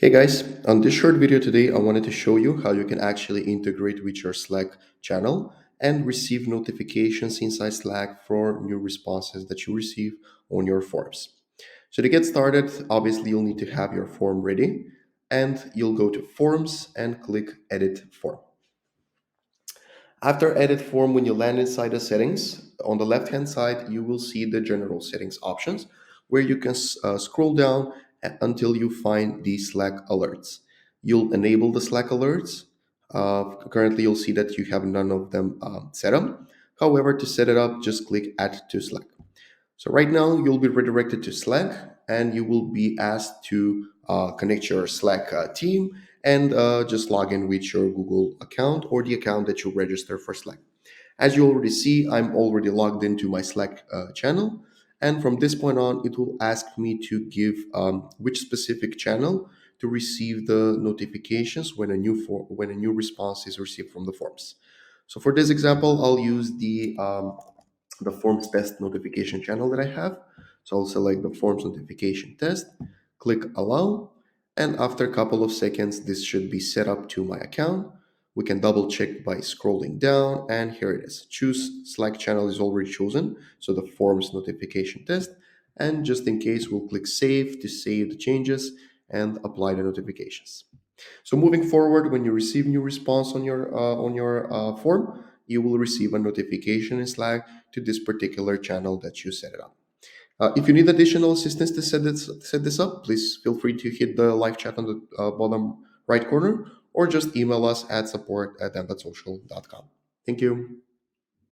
Hey guys, on this short video today, I wanted to show you how you can actually integrate with your Slack channel and receive notifications inside Slack for new responses that you receive on your forms. So to get started, obviously you'll need to have your form ready and you'll go to Forms and click Edit Form. After Edit Form, when you land inside the settings, on the left-hand side, you will see the General Settings options where you can scroll down until you find the Slack alerts. You'll enable the Slack alerts. Currently, you'll see that you have none of them set up. However, to set it up, just click Add to Slack. So right now you'll be redirected to Slack and you will be asked to connect your Slack team and just log in with your Google account or the account that you register for Slack. As you already see, I'm already logged into my Slack channel. And from this point on, it will ask me to give which specific channel to receive the notifications when when a new response is received from the forms. So for this example, I'll use the forms test notification channel that I have. So I'll select the forms notification test, click allow, and after a couple of seconds, this should be set up to my account. We can double check by scrolling down, and here it is. Choose Slack channel is already chosen, so the forms notification test. And just in case, we'll click save to save the changes and apply the notifications. So moving forward, when you receive new response on your form, you will receive a notification in Slack to this particular channel that you set it up. If you need additional assistance to set this up, please feel free to hit the live chat on the bottom right corner or just email us at support@embedsocial.com. Thank you.